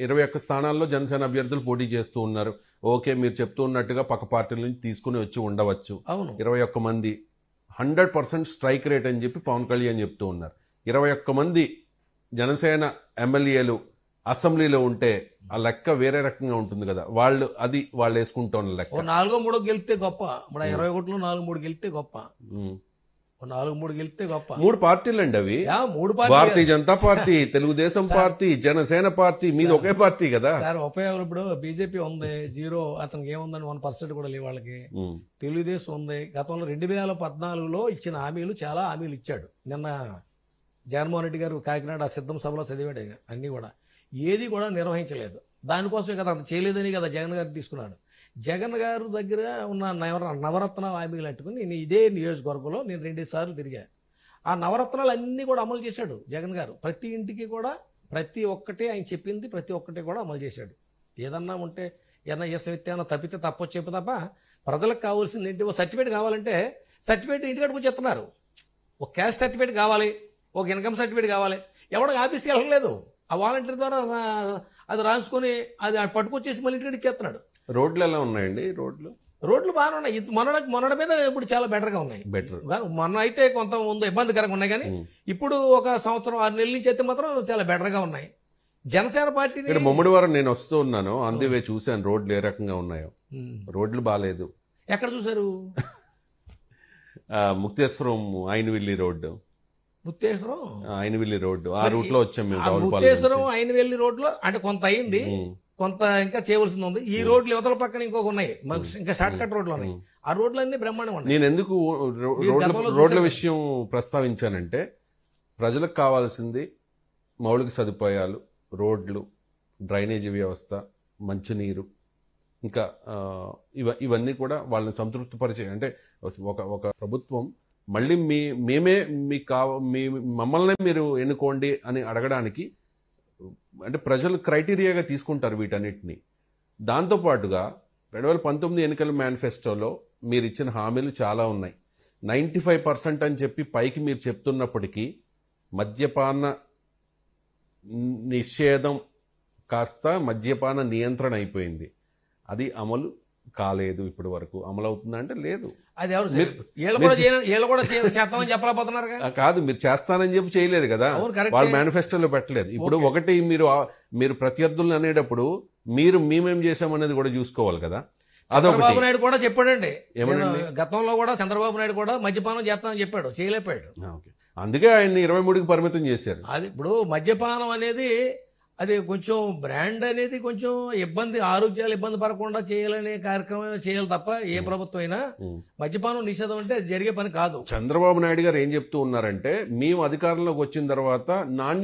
21 స్థానాల్లో జనసేన అభ్యర్థులు పోటీ చేస్తూ ఉన్నారు. ఓకే, మీరు చెప్తూ ఉన్నట్టుగా పక్క పార్టీల నుంచి తీసుకుని వచ్చి ఉండవచ్చు. 21 మంది 100% స్ట్రైక్ రేట్ అని చెప్పి పవన్ కళ్యాణ్ చెప్తూ ఉన్నారు. 21 మంది జనసేన ఎమ్మెల్యేలు అసెంబ్లీలో ఉంటే ఆ లెక్క వేరే రకంగా ఉంటుంది కదా. వాళ్ళు వేసుకుంటున్న లెక్క 4-3 గెలిస్తే గొప్ప. 21లో 4-3 గెలిస్తే గొప్ప. 4-3 గెలిస్తే గొప్ప. 3 పార్టీలు అండి అవి. 3 పార్టీలు. Bharatiya Janata Party, Telugu Desam Party, Janasena Party, మీది ఒకే పార్టీ కదా సార్. ఉపయోగం ఇప్పుడు బీజేపీ ఉంది 0, అతనికి ఏముందని 1% కూడా లేవు వాళ్ళకి. తెలుగుదేశం ఉంది. గతంలో 2014లో ఇచ్చిన హామీలు చాలా హామీలు ఇచ్చాడు. నిన్న జగన్మోహన్ రెడ్డి గారు కాకినాడ సిద్ధం సభలో చదివాడు. అన్ని కూడా ఏది కూడా నిర్వహించలేదు. దానికోసమే కదా అంత చేయలేదని కదా జగన్ గారు తీసుకున్నాడు. జగన్ గారు దగ్గర ఉన్న నవరత్న హామీలు అంటుకుని నేను ఇదే నియోజకవర్గంలో నేను 2 సార్లు తిరిగా. ఆ నవరత్నాలు అన్నీ కూడా అమలు చేశాడు జగన్ గారు. ప్రతి ఇంటికి కూడా ప్రతి ఒక్కటే ఆయన చెప్పింది ప్రతి ఒక్కటి కూడా అమలు చేశాడు. ఏదన్నా ఉంటే ఏదన్నా ఏమైనా తప్పితే తప్పొచ్చు చెప్పు తప్ప ప్రజలకు కావాల్సింది ఏంటి? ఓ సర్టిఫికేట్ కావాలంటే సర్టిఫికేట్ ఇంటికాడికి వచ్చి చెప్తున్నారు. ఒక క్యాస్ట్ సర్టిఫికేట్ కావాలి, ఒక ఇన్కమ్ సర్టిఫికేట్ కావాలి. ఎవడో ఆఫీస్కి వెళ్ళలేదు. ఆ వాలంటీర్ ద్వారా అది రాసుకొని అది పట్టుకొచ్చేసి మళ్ళీ ఇంటికి ఇచ్చేస్తున్నాడు. రోడ్లు ఎలా ఉన్నాయండి? రోడ్లు బాగానే ఉన్నాయి. మొన్నటి మీద ఇప్పుడు చాలా బెటర్గా ఉన్నాయి. మొన్న అయితే కొంత ముందు ఇబ్బందికరంగా ఉన్నాయి, కానీ ఇప్పుడు ఒక సంవత్సరం 6 నెలల నుంచి అయితే మాత్రం చాలా బెటర్గా ఉన్నాయి. జనసేన పార్టీని ముమ్మడివారం నేను వస్తూ ఉన్నాను, అందువే చూశాను రోడ్లు ఏ రకంగా ఉన్నాయో. రోడ్లు బాగాలేదు. ఎక్కడ చూసారు? ముక్తేశ్వరం అయినవిల్లి రోడ్డు, అయినవిల్లి రోడ్డు ఆ రూట్ లో వచ్చాం మేము. ముక్తేశ్వరం అయినవిల్లి రోడ్లో అంటే కొంత అయింది, కొంత ఇంకా చేయవలసింది ఉంది. ఈ రోడ్లు యువతల పక్కన ఇంకొక ఉన్నాయి, ఇంకా షార్ట్ కట్ రోడ్లు ఉన్నాయి. ఆ రోడ్లన్నీ బ్రహ్మాండంగా ఉన్నాయి. నేను ఎందుకు రోడ్ల విషయం ప్రస్తావించానంటే, ప్రజలకు కావాల్సింది మౌలిక సదుపాయాలు, రోడ్లు, డ్రైనేజీ వ్యవస్థ, మంచినీరు, ఇంకా ఇవన్నీ కూడా వాళ్ళని సంతృప్తిపరిచే. అంటే ఒక ప్రభుత్వం మళ్ళీ మమ్మల్ని మీరు ఎన్నుకోండి అని అడగడానికి అంటే ప్రజలు క్రైటీరియాగా తీసుకుంటారు వీటన్నిటిని. దాంతోపాటుగా 2019 ఎన్నికల మేనిఫెస్టోలో మీరు ఇచ్చిన హామీలు చాలా ఉన్నాయి. 95% అని చెప్పి పైకి మీరు చెప్తున్నప్పటికీ మద్యపాన నిషేధం కాస్త మద్యపాన నియంత్రణ అయిపోయింది. అది అమలు కాలేదు. ఇప్పటి వరకు అమలు అవుతుందా అంటే లేదు. అది కాదు, మీరు చేస్తానని చెప్పి చేయలేదు కదా, వాళ్ళు మేనిఫెస్టోలో పెట్టలేదు. ఇప్పుడు ఒకటి మీరు ప్రత్యర్థులను అనేటప్పుడు మేమేం చేశామనేది కూడా చూసుకోవాలి కదా. చంద్రబాబు నాయుడు కూడా చెప్పాడండి, గతంలో కూడా చంద్రబాబు నాయుడు కూడా మద్యపానం చేస్తానని చెప్పాడు, చేయలేపాడు. అందుకే ఆయన్ని 23కి పరిమితం చేశారు. అది ఇప్పుడు మద్యపానం అనేది అది కొంచెం బ్రాండ్ అనేది కొంచెం ఆరోగ్యాలు ఇబ్బంది పడకుండా చేయాలనే కార్యక్రమం చేయాలి తప్ప ఏ ప్రభుత్వం అయినా మద్యపానం నిషేధం అంటే అది జరిగే పని కాదు. చంద్రబాబు నాయుడు గారు ఏం చెప్తూ ఉన్నారంటే, మేము అధికారంలోకి వచ్చిన తర్వాత నాణ్య